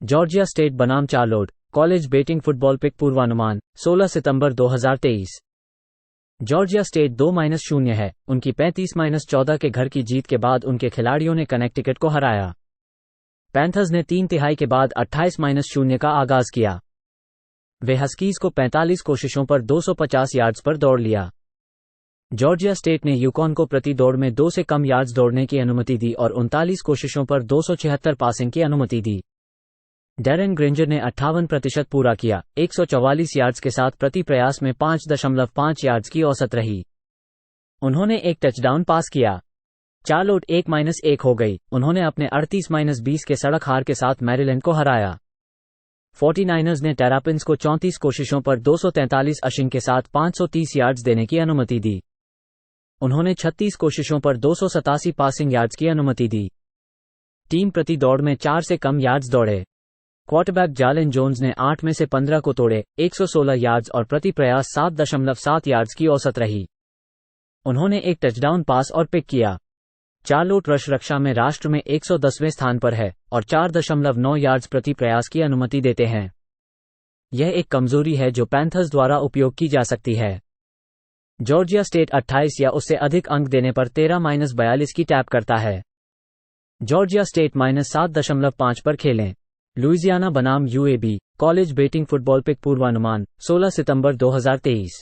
Georgia State बनाम Charlotte college betting football pick पूर्वानुमान 16 सितंबर 2023। जॉर्जिया स्टेट 2-0 है। उनकी 35-14 के घर की जीत के बाद उनके खिलाड़ियों ने कनेक्टिकट को हराया। पैंथर्स ने 3 तिहाई के बाद 28-0 का आगाज किया। वे हस्कीज को 45 कोशिशों पर 250 यार्ड्स पर दौड़ लिया। जॉर्जिया स्टेट ने यूकॉन को प्रति दौड़ में 2 से कम यार्ड्स दौड़ने की अनुमति दी और 39 कोशिशों पर 276 पासिंग की अनुमति दी। डैरेन ग्रेंजर ने 58% पूरा किया। 144 यार्ड्स के साथ प्रति प्रयास में 5.5 यार्ड्स की औसत रही। उन्होंने एक टचडाउन पास किया। चार्लोट 1-1 हो गई। उन्होंने अपने 38-20 के सड़क हार के साथ मैरीलैंड को हराया। 49ers ने टेरापिन्स को 34 कोशिशों पर 243 अशिंग के साथ 530 यार्ड्स देने की अनुमति दी। उन्होंने 36 कोशिशों पर 287 पासिंग यार्ड्स की अनुमति दी। टीम प्रति दौड़ में 4 से कम यार्ड्स दौड़े। क्वार्टरबैक जालेन जोन्स ने 8 में से 15 को तोड़े। 116 यार्ड्स और प्रति प्रयास 7.7 यार्ड्स की औसत रही। उन्होंने एक टचडाउन पास और पिक किया। चार्लोट रश रक्षा में राष्ट्र में 110वें स्थान पर है और 4.9 यार्ड्स प्रति प्रयास की अनुमति देते हैं। यह एक कमजोरी है जो पैंथर्स द्वारा उपयोग की जा सकती है। जॉर्जिया स्टेट 28 या उससे अधिक अंक देने पर 13-42 की टैप करता है। जॉर्जिया स्टेट -7.5 पर खेलें। लुइजियाना बनाम UAB college betting football pick पूर्वानुमान 16 सितंबर 2023।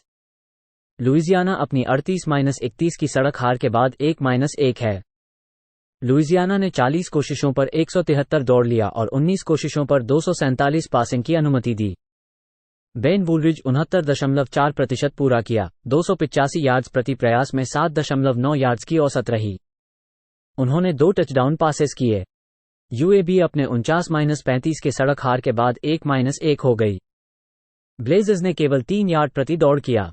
लुइजियाना अपनी 38-31 की सड़क हार के बाद 1-1 है। लुइजियाना ने 40 कोशिशों पर 173 दौड़ लिया और 19 कोशिशों पर 247 पासिंग की अनुमति दी। बेन वुलरिज 69.4% पूरा किया। 285 यार्ड्स प्रति प्रयास में 7.9 यार्ड्स की औसत रही। उन्होंने 2 टचडाउन पासेस किए। यूएबी अपने 49-35 के सड़क हार के बाद 1-1 हो गई। ब्लेजर्स ने केवल 3 यार्ड प्रति दौड़ किया।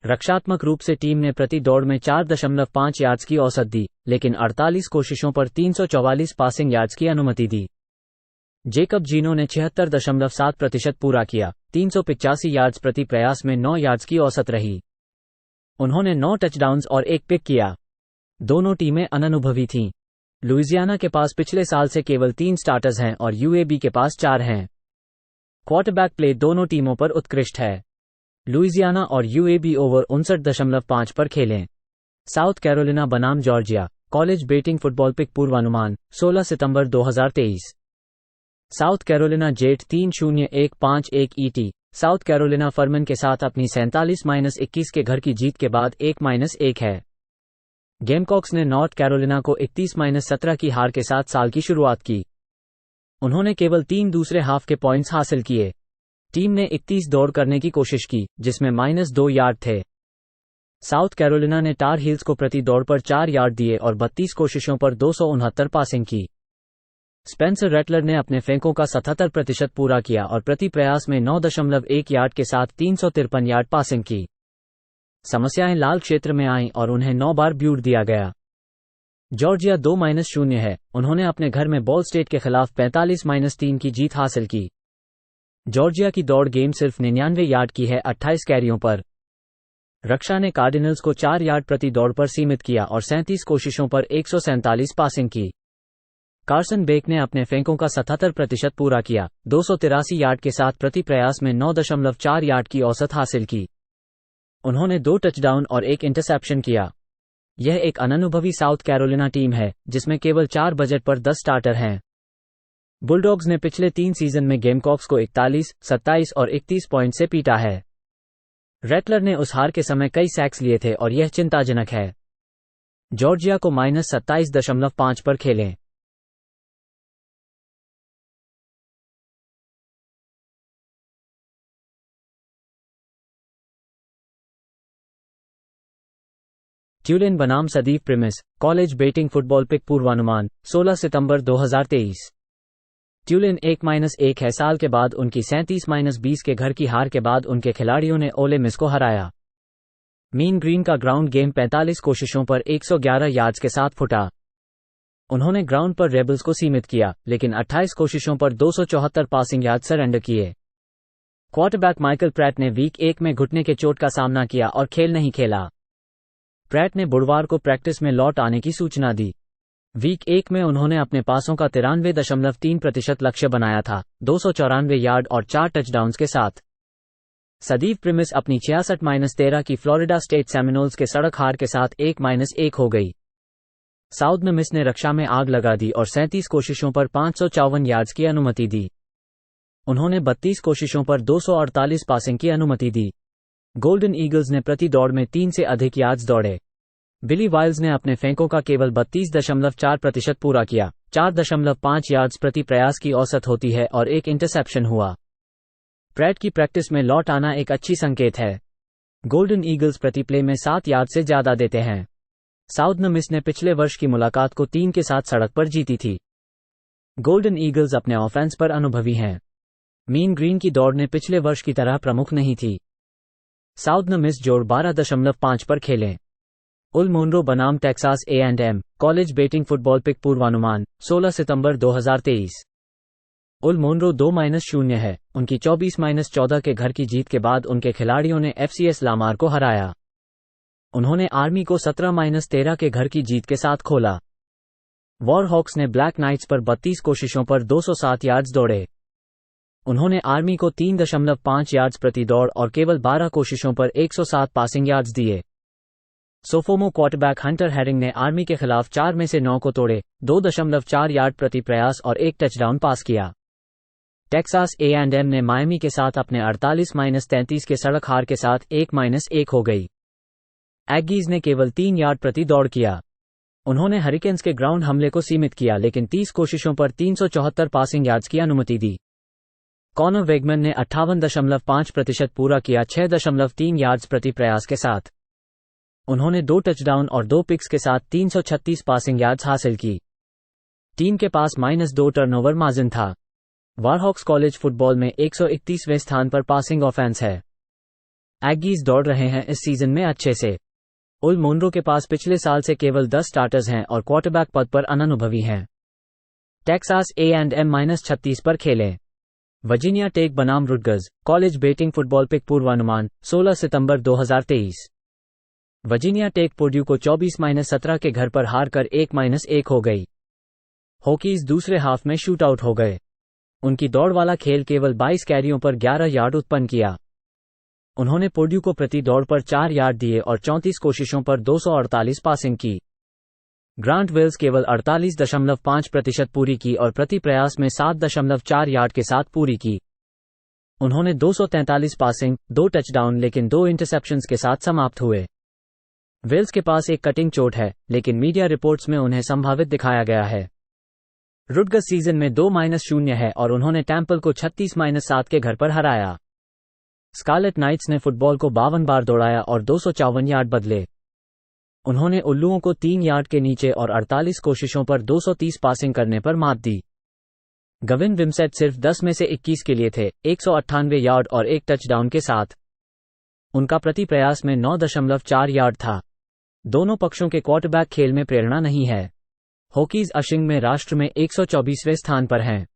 रक्षात्मक रूप से टीम ने प्रति दौड़ में 4.5 यार्ड्स की औसत दी, लेकिन 48 कोशिशों पर 344 पासिंग यार्ड्स की अनुमति दी। जेकब जीनो ने 76.7% पूरा किया। 385 यार्ड्स प्रति प्रयास में 9 यार्ड्स की औसत रही। उन्होंने 9 टचडाउन्स और एक पिक किया। दोनों टीमें अननुभवी थीं। लुइजियाना के पास पिछले साल से केवल 3 स्टार्टर्स हैं और यूएबी के पास 4 हैं। क्वार्टरबैक प्ले दोनों टीमों पर उत्कृष्ट है। लुइजियाना और यूएबी ओवर 59.5 पर खेलें। साउथ कैरोलिना बनाम Georgia college betting football pick पूर्वानुमान 16 सितंबर 2023। साउथ कैरोलिना जेट 3-0-1-5-1 ET साउथ कैरोलिना फरमन के साथ अपनी 47-21 के घर की जीत के बाद 1-1 है। गेमकॉक्स ने नॉर्थ कैरोलिना को 31-17 की हार के साथ साल की शुरुआत की। उन्होंने केवल 3 दूसरे हाफ के पॉइंट्स हासिल किए। टीम ने 31 दौड़ करने की कोशिश की, जिसमें -2 यार्ड थे। साउथ कैरोलिना ने टार हील्स को प्रति दौड़ पर 4 यार्ड दिए और 32 कोशिशों पर 269 पासिंग की। स्पेंसर रेटलर ने अपने फेंकों का 77% पूरा किया और प्रति प्रयास में 9.1 यार्ड के साथ 353 यार्ड पासिंग की। समस्याएं लाल क्षेत्र में आईं और उन्हें 9 बार ब्यूट दिया गया। जॉर्जिया 2-0 है। उन्होंने अपने घर में बॉल स्टेट के खिलाफ 45-3 की जीत हासिल की। जॉर्जिया की दौड़ गेम सिर्फ 99 यार्ड की है 28 कैरियों पर। रक्षा ने कार्डिनल्स को 4 यार्ड प्रति दौड़ पर सीमित किया और 37 कोशिशों पर 147 पासिंग की। कार्सन बेक ने अपने फेंकों का 77% पूरा किया। 283 यार्ड के साथ प्रति प्रयास में 9.4 यार्ड की औसत हासिल की। उन्होंने 2 टचडाउन और एक इंटरसेप्शन किया। यह एक अननुभवी साउथ कैरोलिना टीम है, जिसमें केवल 4 बजट पर 10 स्टार्टर हैं। बुलडॉग्स ने पिछले 3 सीजन में गेमकॉक्स को 41, 27 और 31 पॉइंट से पीटा है। रेटलर ने उस हार के समय कई सैक्स लिए थे और यह चिंताजनक है। जॉर्जिया को -27.5 पर खेलें। ट्यूलेन बनाम सदीफ प्रिमिस कॉलेज बेटिंग फुटबॉल पिक पूर्वानुमान 16 सितंबर 2023। ट्यूलेन 1-1 है। साल के बाद उनकी 37-20 के घर की हार के बाद उनके खिलाड़ियों ने ओले मिस को हराया। मीन ग्रीन का ग्राउंड गेम 45 कोशिशों पर 111 यार्ड्स के साथ फुटा। उन्होंने ग्राउंड पर रेबल्स को सीमित किया, लेकिन 28 कोशिशों पर 274 पासिंग यार्ड सरेंडर किए। क्वार्टरबैक माइकल प्रैट ने वीक 1 में घुटने के चोट का सामना किया और खेल नहीं खेला। प्रैट ने बुधवार को प्रैक्टिस में लौट आने की सूचना दी। वीक 1 में उन्होंने अपने पासों का 93.3% लक्ष्य बनाया था, 294 यार्ड और 4 टचडाउन्स के साथ। सदीव प्रिमिस अपनी 66-13 की फ्लोरिडा स्टेट सेमिनोल्स के सड़क हार के साथ 1-1 हो गई। साउथ मिस ने रक्षा में आग लगा दी और 37 कोशिशों पर 554 यार्ड्स की अनुमति दी। उन्होंने 32 कोशिशों पर 248 पासिंग की अनुमति दी। गोल्डन ईगल्स ने प्रति दौड़ में 3 से अधिक यार्ड्स दौड़े। बिली वाइल्स ने अपने फेंकों का केवल 32.4% पूरा किया, 4.5 यार्ड्स प्रति प्रयास की औसत होती है और एक इंटरसेप्शन हुआ। प्रैट की प्रैक्टिस में लौट आना एक अच्छी संकेत है। गोल्डन ईगल्स प्रति प्ले में 7 यार्ड से ज्यादा देते हैं। साउथ मिस ने पिछले वर्ष की मुलाकात को 3 के साथ सड़क पर जीती थी। गोल्डन ईगल्स अपने ऑफेंस पर अनुभवी हैं। मीन ग्रीन की दौड़ ने पिछले वर्ष की तरह प्रमुख नहीं थी। साउथ मिस जोड़ 12.5 पर खेलें। उल मोनरो बनाम Texas A&M college betting football pick पूर्वानुमान 16 सितंबर 2023। उल मोनरो 2-0 है। उनकी 24-14 के घर की जीत के बाद उनके खिलाड़ियों ने FCS लामार को हराया। उन्होंने आर्मी को 17-13 के घर की जीत के साथ खोला। वॉरहॉक्स ने ब्लैक नाइट्स पर 32 कोशिशों पर 207 यार्ड्स दौड़े। उन्होंने आर्मी को 3.5 यार्ड्स प्रति दौड़ और केवल 12 कोशिशों पर 107 पासिंग यार्ड्स दिए। सोफोमो क्वार्टरबैक हंटर हेरिंग ने आर्मी के खिलाफ 4 में से 9 को तोड़े, 2.4 यार्ड प्रति प्रयास और 1 टचडाउन पास किया। टेक्सास A&M ने मायामी के साथ अपने 48-33 के सड़क हार के साथ 1-1 हो गई। एग्गीज ने केवल 3 यार्ड प्रति दौड़ किया। उन्होंने हरिकेन्स के ग्राउंड हमले को सीमित किया लेकिन 30 कोशिशों पर 374 पासिंग यार्ड्स की अनुमति दी। कॉनर वेगमैन ने 58.5% पूरा किया, 6.3 यार्ड्स प्रति प्रयास के साथ। उन्होंने 2 टचडाउन और 2 पिक्स के साथ 336 पासिंग यार्ड्स हासिल की। टीम के पास -2 टर्नओवर मार्जिन था। वारहॉक्स कॉलेज फुटबॉल में 131वें स्थान पर पासिंग ऑफेंस है। एग्गीज दौड़ रहे हैं इस सीजन में अच्छे से। उल मोनरो के पास पिछले साल से केवल 10 स्टार्टर्स हैं और क्वार्टरबैक पद पर अनुभवी हैं। टेक्सास A&M -36 पर खेलें। वर्जीनिया टेक बनाम रुटगर्स कॉलेज बेटिंग फुटबॉल पिक पूर्वानुमान 16 सितंबर 2023। वर्जीनिया टेक पर्ड्यू को 24-17 के घर पर हारकर 1-1 हो गई। होकीज दूसरे हाफ में शूट आउट हो गए। उनकी दौड़ वाला खेल केवल 22 कैरियों पर 11 यार्ड उत्पन्न किया। उन्होंने पर्ड्यू को प्रति दौड़ पर 4 यार्ड दिए और 34 कोशिशों पर 248 पासिंग की। ग्रांट वेल्स केवल 48.5% पूरी की और प्रति प्रयास में 7.4 यार्ड के साथ पूरी की। उन्होंने 243 पासिंग, 2 टचडाउन लेकिन 2 इंटरसेप्शंस के साथ समाप्त हुए। वेल्स के पास एक कटिंग चोट है लेकिन मीडिया रिपोर्ट्स में उन्हें संभावित दिखाया गया है। रुटगर्स सीजन में 2-0 है और उन्होंने टैंपल को 36-7 के घर पर हराया। स्कारलेट नाइट्स ने फुटबॉल को 52 बार दौड़ाया और 254 यार्ड बदले। उन्होंने उल्लुओं को 3 यार्ड के नीचे और 48 कोशिशों पर 230 पासिंग करने पर मात दी। गविन विमसेट सिर्फ 10 में से 21 के लिए थे, 198 यार्ड और 1 टचडाउन के साथ। उनका प्रति प्रयास में 9.4 यार्ड था। दोनों पक्षों के क्वार्टरबैक खेल में प्रेरणा नहीं है। होकीज अशिंग में राष्ट्र में 124वें स्थान पर हैं।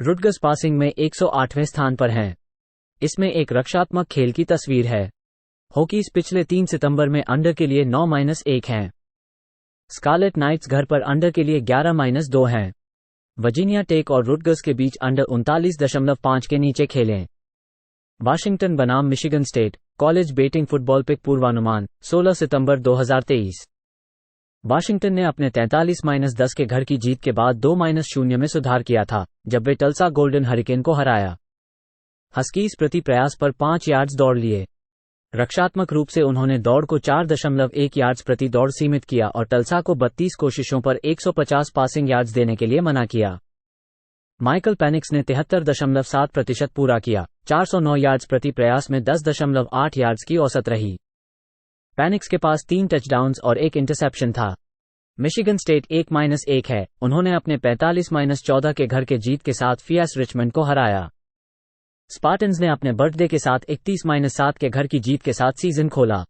रुटगर्स पासिंग में 108वें स्थान पर हैं। इसमें एक रक्षात्मक खेल की तस्वीर है। होकीज पिछले 3 सितंबर में अंडर के लिए 9-1 हैं। स्कारलेट नाइट्स घर पर अंडर के लिए 11-2 हैं। वर्जीनिया टेक और रुटगर्स के बीच अंडर 39.5 के नीचे खेलें। वाशिंगटन बनाम Michigan State college betting football pick पूर्वानुमान 16 सितंबर 2023। वाशिंगटन ने अपने 43-10 के घर की जीत के बाद 2-0 में सुधार किया था जब वे टल्सा गोल्डन हरिकेन को हराया। हस्कीज प्रति प्रयास पर 5 यार्ड्स दौड़ लिए। रक्षात्मक रूप से उन्होंने दौड़ को 4.1 यार्ड्स प्रति दौड़ सीमित किया और टल्सा को 32 कोशिशों पर 150 पासिंग यार्ड्स देने के लिए मना किया। माइकल पेनिक्स ने 73.7% पूरा किया, 409 यार्ड्स प्रति प्रयास में 10.8 यार्ड्स की औसत रही। पेनिक्स के पास 3 टचडाउन्स और 1 इंटरसेप्शन था। मिशिगन स्टेट 1-1 है। उन्होंने अपने 45-14 के घर के जीत के साथ फियास रिचमंड को हराया। स्पार्टन्स ने अपने बर्थडे के साथ 31-7 के घर की जीत के साथ सीजन खोला।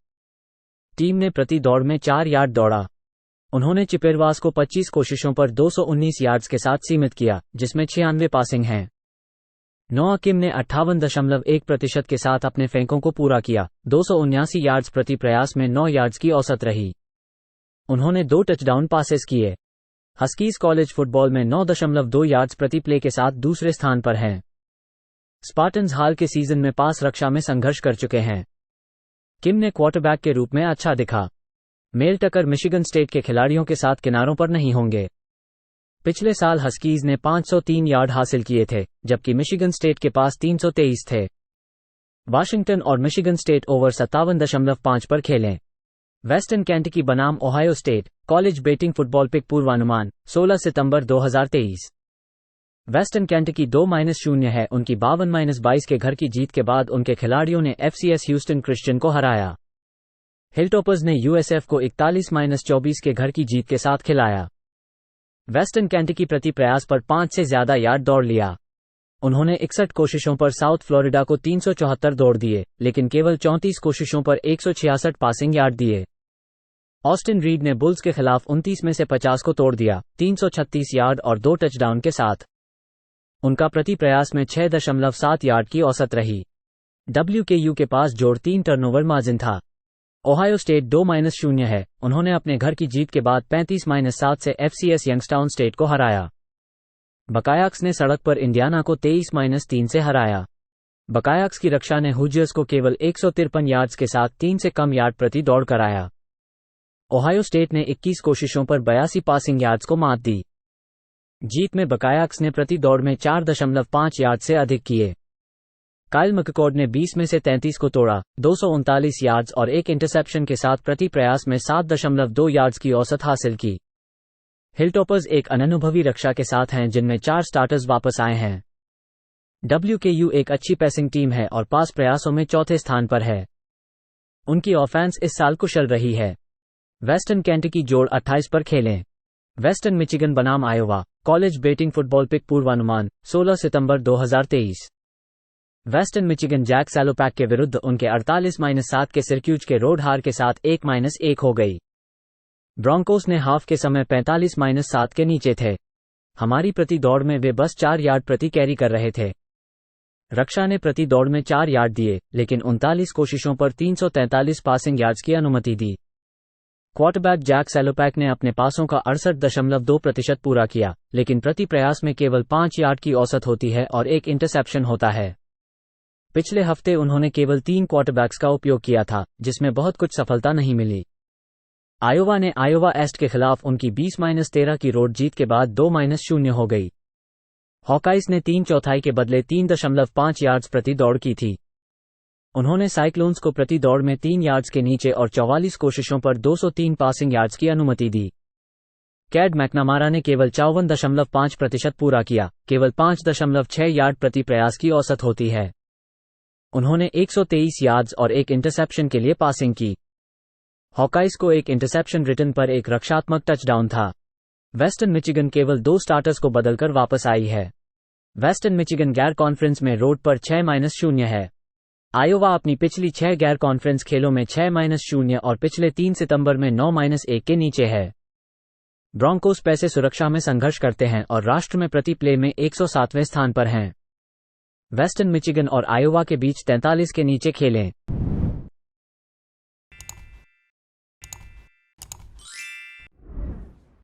टीम ने प्रति दौड़ में 4 यार्ड दौड़ा। उन्होंने चिपेरवास को 25 कोशिशों पर 219 यार्ड्स के साथ सीमित किया, जिसमें 96 पासिंग हैं। नोआ किम ने 58.1% के साथ अपने फेंकों को पूरा किया, 279 यार्ड्स प्रति प्रयास में 9 यार्ड्स की औसत रही। उन्होंने 2 टचडाउन पासेस किए। हस्कीज कॉलेज फुटबॉल में 9.2 यार्ड्स प्रति प्ले के साथ दूसरे स्थान पर हैं। स्पार्टन्स हाल के सीजन में पास रक्षा में संघर्ष कर चुके हैं। किम ने क्वार्टरबैक के रूप में अच्छा दिखा। मेल टकर मिशिगन स्टेट के खिलाड़ियों के साथ किनारों पर नहीं होंगे। पिछले साल हस्कीज ने 503 यार्ड हासिल किए थे, जबकि मिशिगन स्टेट के पास 323 थे। वाशिंगटन और मिशिगन स्टेट ओवर 57.5 पर खेलें। वेस्टर्न केंटकी बनाम Ohio State college betting football pick पूर्वानुमान 16 सितंबर 2023। वेस्टर्न केंटकी 2-0 है। उनकी 52-22 के घर की जीत के बाद उनके खिलाड़ियों ने FCS ह्यूस्टन क्रिश्चियन को हराया। हिलटॉपर्स ने USF को 41-24 के घर की जीत के साथ खिलाया। वेस्टर्न केंटकी प्रति प्रयास पर 5 से ज्यादा यार्ड दौड़ लिया। उन्होंने 61 कोशिशों पर साउथ फ्लोरिडा को 374 दौड़ दिए, लेकिन केवल 34 कोशिशों पर 166 पासिंग यार्ड दिए। ऑस्टिन रीड ने बुल्स के खिलाफ 29 में से 50 को तोड़ दिया, 336 यार्ड और 2 टचडाउन के साथ। उनका प्रति प्रयास में 6.7 यार्ड की औसत रही। WKU के पास जोड़ 3 टर्नओवर मार्जिन था। ओहायो स्टेट 2-0 है। उन्होंने अपने घर की जीत के बाद 35-7 से FCS यंगस्टाउन स्टेट को हराया। बकायाक्स ने सड़क पर इंडियाना को 23-3 से हराया। बकायाक्स की रक्षा ने हुजर्स को केवल 153 यार्ड्स के साथ 3 से कम यार्ड प्रति दौड़ कराया। ओहायो स्टेट ने 21 कोशिशों पर 82 पासिंग यार्ड्स को मात दी। जीत में बकायाक्स ने प्रति दौड़ में 4.5 यार्ड से अधिक किए। काइल मैककॉर्ड ने 20 में से 33 को तोड़ा, 239 यार्ड्स और 1 इंटरसेप्शन के साथ प्रति प्रयास में 7.2 यार्ड्स की औसत हासिल की। हिलटॉपर्स एक अननुभवी रक्षा के साथ हैं, जिनमें 4 स्टार्टर्स वापस आए हैं। WKU एक अच्छी पैसिंग टीम है और पास प्रयासों में चौथे स्थान पर है। उनकी ऑफेंस इस साल कुशल रही है। वेस्टर्न केंटकी जोड़ 28 पर खेलें। वेस्टर्न मिचिगन बनाम Iowa college betting football pick पूर्वानुमान 16 सितंबर 2023। वेस्टर्न मिचिगन जैक सैलोपैक के विरुद्ध उनके 48-7 के सिरक्यूज के रोड हार के साथ 1-1 हो गई। ब्रॉन्कोस ने हाफ के समय 45-7 के नीचे थे। हमारी प्रति दौड़ में वे बस 4 यार्ड प्रति कैरी कर रहे थे। रक्षा ने प्रति दौड़ में 4 यार्ड दिए, लेकिन 39 कोशिशों पर 343 पासिंग यार्ड्स की अनुमति दी। क्वार्टरबैक जैक सैलोपैक ने अपने पासों का 68.2% पूरा किया, लेकिन प्रति प्रयास में केवल 5 यार्ड की औसत होती है और 1 इंटरसेप्शन होता है। पिछले हफ्ते उन्होंने केवल 3 क्वार्टरबैक्स का उपयोग किया था, जिसमें बहुत कुछ सफलता नहीं मिली। आयोवा ने आयोवा एस्ट के खिलाफ उनकी 20-13 की रोड जीत के बाद 2-0 हो गई। हॉकाइज ने 3/4 के बदले 3.5 यार्ड्स प्रति दौड़ की थी। उन्होंने साइक्लोन्स को प्रति दौड़ में 3 यार्ड्स के नीचे और 44 कोशिशों पर 203 पासिंग यार्ड्स की अनुमति दी। कैड मैकनामारा ने केवल 54.5% पूरा किया, केवल 5.6 यार्ड प्रति प्रयास की औसत होती है। उन्होंने 123 यार्ड्स और 1 इंटरसेप्शन के लिए पासिंग की। हॉकाइज को 1 इंटरसेप्शन रिटर्न पर 1 रक्षात्मक टचडाउन था। वेस्टर्न मिचिगन केवल 2 स्टार्टर्स को बदलकर वापस आई है। वेस्टर्न मिचिगन गैर कॉन्फ्रेंस में रोड पर 6-0 है। आयोवा अपनी पिछली 6 गैर कॉन्फ्रेंस खेलों में 6-0 और पिछले 3 सितंबर में 9-1 के नीचे है। ब्रॉन्कोस पैसे सुरक्षा में संघर्ष करते हैं और राष्ट्र में प्रति प्ले में 107वें स्थान पर हैं। वेस्टर्न मिचिगन और आयोवा के बीच 43 के नीचे खेलें।